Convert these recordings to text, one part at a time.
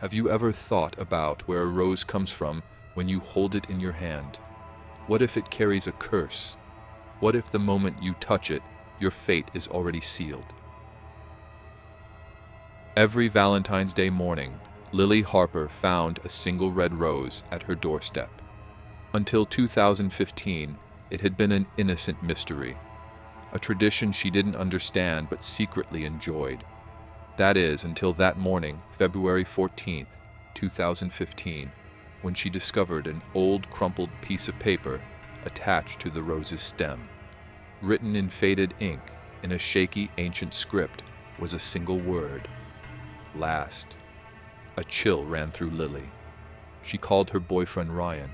Have you ever thought about where a rose comes from when you hold it in your hand? What if it carries a curse? What if the moment you touch it, your fate is already sealed? Every Valentine's Day morning, Lily Harper found a single red rose at her doorstep. Until 2015, it had been an innocent mystery, a tradition she didn't understand but secretly enjoyed. That is, until that morning, February 14th, 2015, when she discovered an old crumpled piece of paper attached to the rose's stem. Written in faded ink, in a shaky ancient script, was a single word: last. A chill ran through Lily. She called her boyfriend Ryan.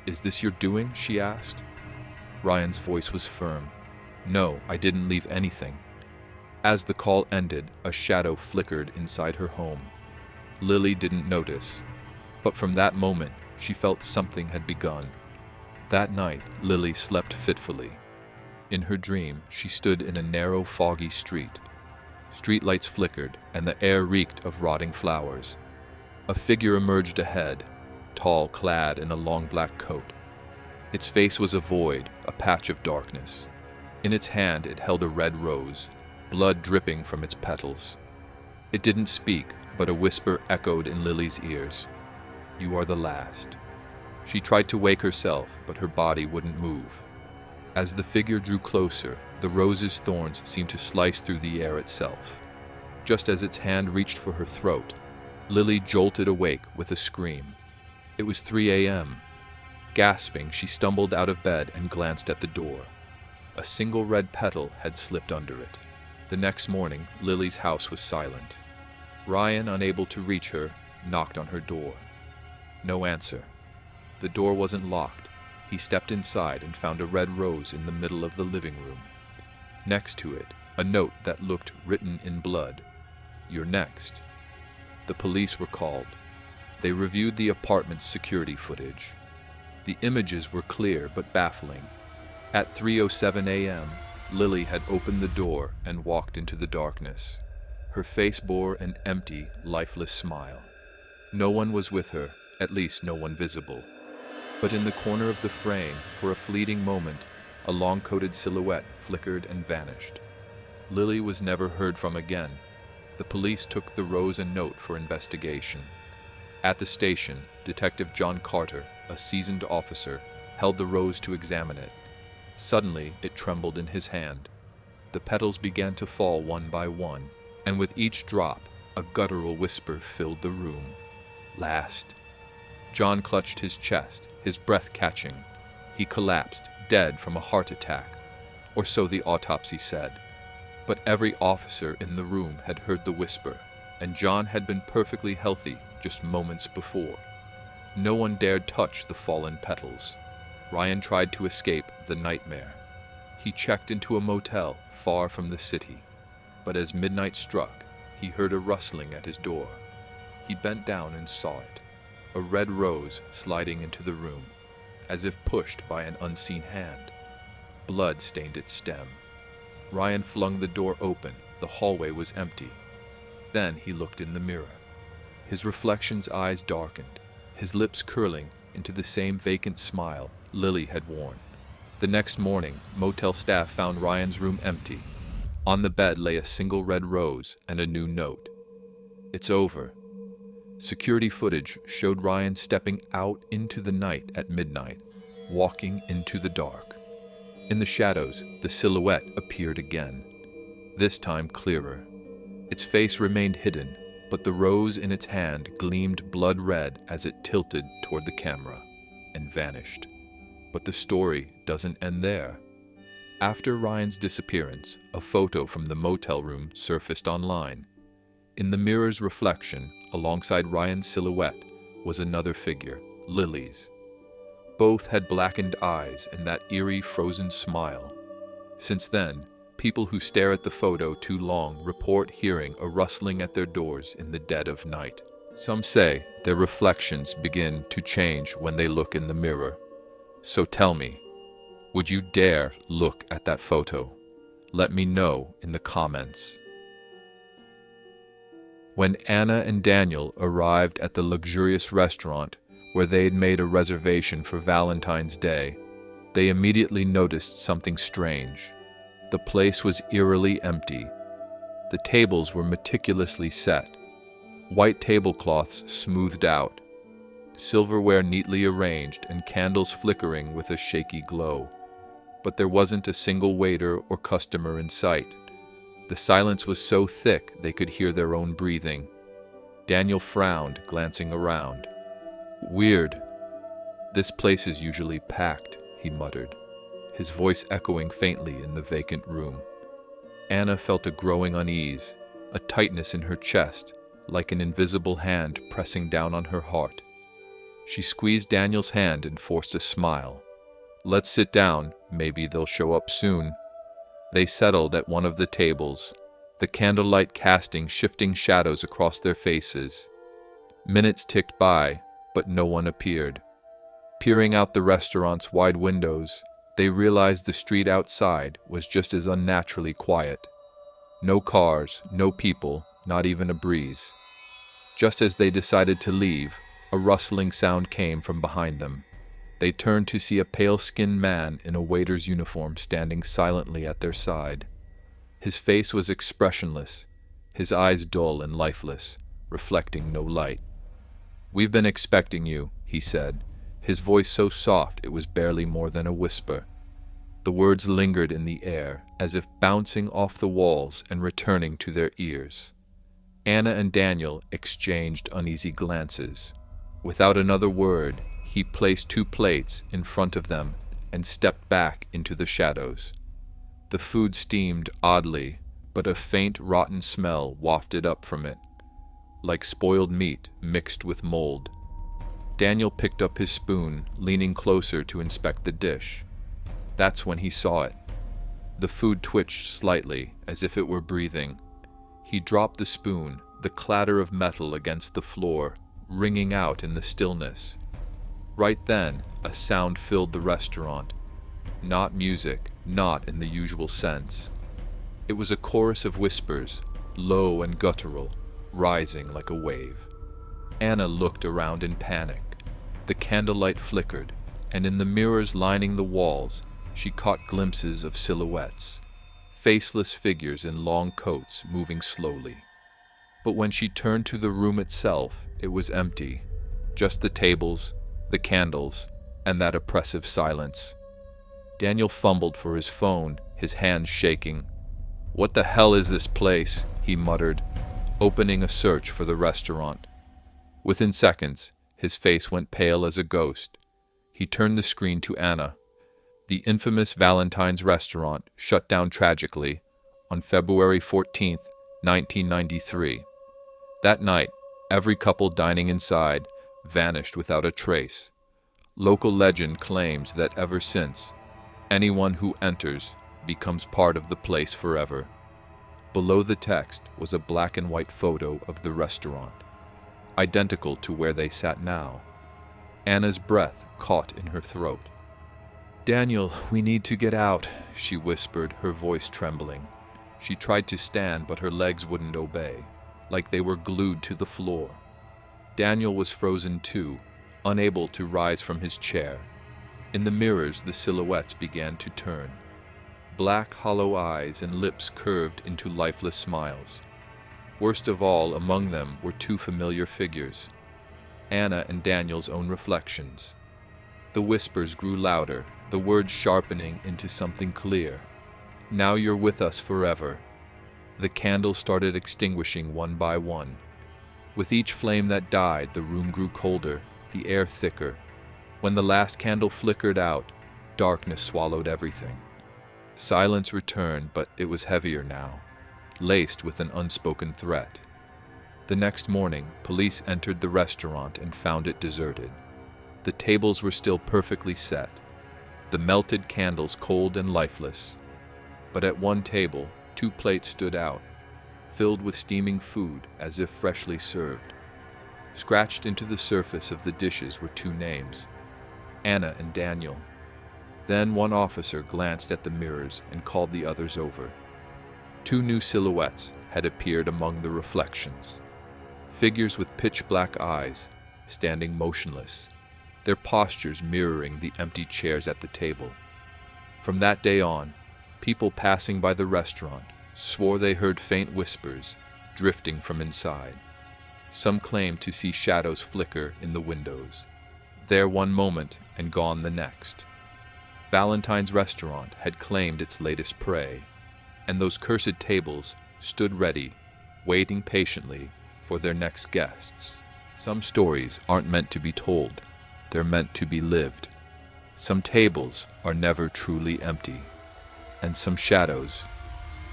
"Is this your doing?" she asked. Ryan's voice was firm. "No, I didn't leave anything." As the call ended, a shadow flickered inside her home. Lily didn't notice, but from that moment, she felt something had begun. That night, Lily slept fitfully. In her dream, she stood in a narrow, foggy street. Streetlights flickered, and the air reeked of rotting flowers. A figure emerged ahead, tall, clad in a long black coat. Its face was a void, a patch of darkness. In its hand, it held a red rose, blood dripping from its petals. It didn't speak, but a whisper echoed in Lily's ears. "You are the last." She tried to wake herself, but her body wouldn't move. As the figure drew closer, the rose's thorns seemed to slice through the air itself. Just as its hand reached for her throat, Lily jolted awake with a scream. It was 3 a.m. Gasping, she stumbled out of bed and glanced at the door. A single red petal had slipped under it. The next morning, Lily's house was silent. Ryan, unable to reach her, knocked on her door. No answer. The door wasn't locked. He stepped inside and found a red rose in the middle of the living room. Next to it, a note that looked written in blood. "You're next." The police were called. They reviewed the apartment's security footage. The images were clear but baffling. At 3:07 a.m., Lily had opened the door and walked into the darkness. Her face bore an empty, lifeless smile. No one was with her, at least no one visible. But in the corner of the frame, for a fleeting moment, a long-coated silhouette flickered and vanished. Lily was never heard from again. The police took the rose and note for investigation. At the station, Detective John Carter, a seasoned officer, held the rose to examine it. Suddenly, it trembled in his hand. The petals began to fall one by one, and with each drop, a guttural whisper filled the room. "Last." John clutched his chest, his breath catching. He collapsed, dead from a heart attack, or so the autopsy said. But every officer in the room had heard the whisper, and John had been perfectly healthy just moments before. No one dared touch the fallen petals. Ryan tried to escape the nightmare. He checked into a motel far from the city, but as midnight struck, he heard a rustling at his door. He bent down and saw it, a red rose sliding into the room, as if pushed by an unseen hand. Blood stained its stem. Ryan flung the door open. The hallway was empty. Then he looked in the mirror. His reflection's eyes darkened, his lips curling into the same vacant smile Lily had worn. The next morning, motel staff found Ryan's room empty. On the bed lay a single red rose and a new note. "It's over." Security footage showed Ryan stepping out into the night at midnight, walking into the dark. In the shadows, the silhouette appeared again, this time clearer. Its face remained hidden, but the rose in its hand gleamed blood red as it tilted toward the camera and vanished. But the story doesn't end there. After Ryan's disappearance, a photo from the motel room surfaced online. In the mirror's reflection, alongside Ryan's silhouette, was another figure, Lily's. Both had blackened eyes and that eerie, frozen smile. Since then, people who stare at the photo too long report hearing a rustling at their doors in the dead of night. Some say their reflections begin to change when they look in the mirror. So tell me, would you dare look at that photo? Let me know in the comments. When Anna and Daniel arrived at the luxurious restaurant where they had made a reservation for Valentine's Day, they immediately noticed something strange. The place was eerily empty. The tables were meticulously set, white tablecloths smoothed out, silverware neatly arranged, and candles flickering with a shaky glow. But there wasn't a single waiter or customer in sight. The silence was so thick they could hear their own breathing. Daniel frowned, glancing around. "Weird. This place is usually packed," he muttered, his voice echoing faintly in the vacant room. Anna felt a growing unease, a tightness in her chest, like an invisible hand pressing down on her heart. She squeezed Daniel's hand and forced a smile. "Let's sit down. Maybe they'll show up soon." They settled at one of the tables, the candlelight casting shifting shadows across their faces. Minutes ticked by, but no one appeared. Peering out the restaurant's wide windows, they realized the street outside was just as unnaturally quiet. No cars, no people, not even a breeze. Just as they decided to leave, a rustling sound came from behind them. They turned to see a pale-skinned man in a waiter's uniform standing silently at their side. His face was expressionless, his eyes dull and lifeless, reflecting no light. "We've been expecting you," he said, his voice so soft it was barely more than a whisper. The words lingered in the air, as if bouncing off the walls and returning to their ears. Anna and Daniel exchanged uneasy glances. Without another word, he placed 2 plates in front of them and stepped back into the shadows. The food steamed oddly, but a faint rotten smell wafted up from it, like spoiled meat mixed with mold. Daniel picked up his spoon, leaning closer to inspect the dish. That's when he saw it. The food twitched slightly, as if it were breathing. He dropped the spoon, the clatter of metal against the floor, ringing out in the stillness. Right then, a sound filled the restaurant. Not music, not in the usual sense. It was a chorus of whispers, low and guttural, rising like a wave. Anna looked around in panic. The candlelight flickered, and in the mirrors lining the walls, she caught glimpses of silhouettes, faceless figures in long coats moving slowly. But when she turned to the room itself, it was empty. Just the tables, the candles, and that oppressive silence. Daniel fumbled for his phone, his hands shaking. "What the hell is this place?" he muttered, opening a search for the restaurant. Within seconds, his face went pale as a ghost. He turned the screen to Anna. The infamous Valentine's restaurant shut down tragically on February 14th, 1993. That night, every couple dining inside vanished without a trace. Local legend claims that ever since, anyone who enters becomes part of the place forever. Below the text was a black and white photo of the restaurant, identical to where they sat now. Anna's breath caught in her throat. "Daniel, we need to get out," she whispered, her voice trembling. She tried to stand, but her legs wouldn't obey, like they were glued to the floor. Daniel was frozen too, unable to rise from his chair. In the mirrors, the silhouettes began to turn. Black, hollow eyes and lips curved into lifeless smiles. Worst of all, among them were 2 familiar figures, Anna and Daniel's own reflections. The whispers grew louder, the words sharpening into something clear. "Now you're with us forever." The candles started extinguishing one by one. With each flame that died, the room grew colder, the air thicker. When the last candle flickered out, darkness swallowed everything. Silence returned, but it was heavier now, laced with an unspoken threat. The next morning, police entered the restaurant and found it deserted. The tables were still perfectly set, the melted candles cold and lifeless. But at one table, 2 plates stood out, filled with steaming food as if freshly served. Scratched into the surface of the dishes were 2 names, Anna and Daniel. Then one officer glanced at the mirrors and called the others over. 2 new silhouettes had appeared among the reflections. Figures with pitch-black eyes, standing motionless, their postures mirroring the empty chairs at the table. From that day on, people passing by the restaurant swore they heard faint whispers drifting from inside. Some claimed to see shadows flicker in the windows, there one moment and gone the next. Valentine's restaurant had claimed its latest prey, and those cursed tables stood ready, waiting patiently for their next guests. Some stories aren't meant to be told, they're meant to be lived. Some tables are never truly empty, and some shadows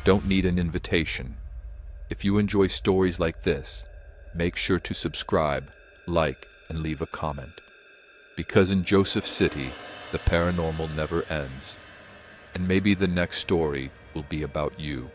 don't need an invitation. If you enjoy stories like this, make sure to subscribe, like, and leave a comment. Because in Joseph City, the paranormal never ends, and maybe the next story will be about you.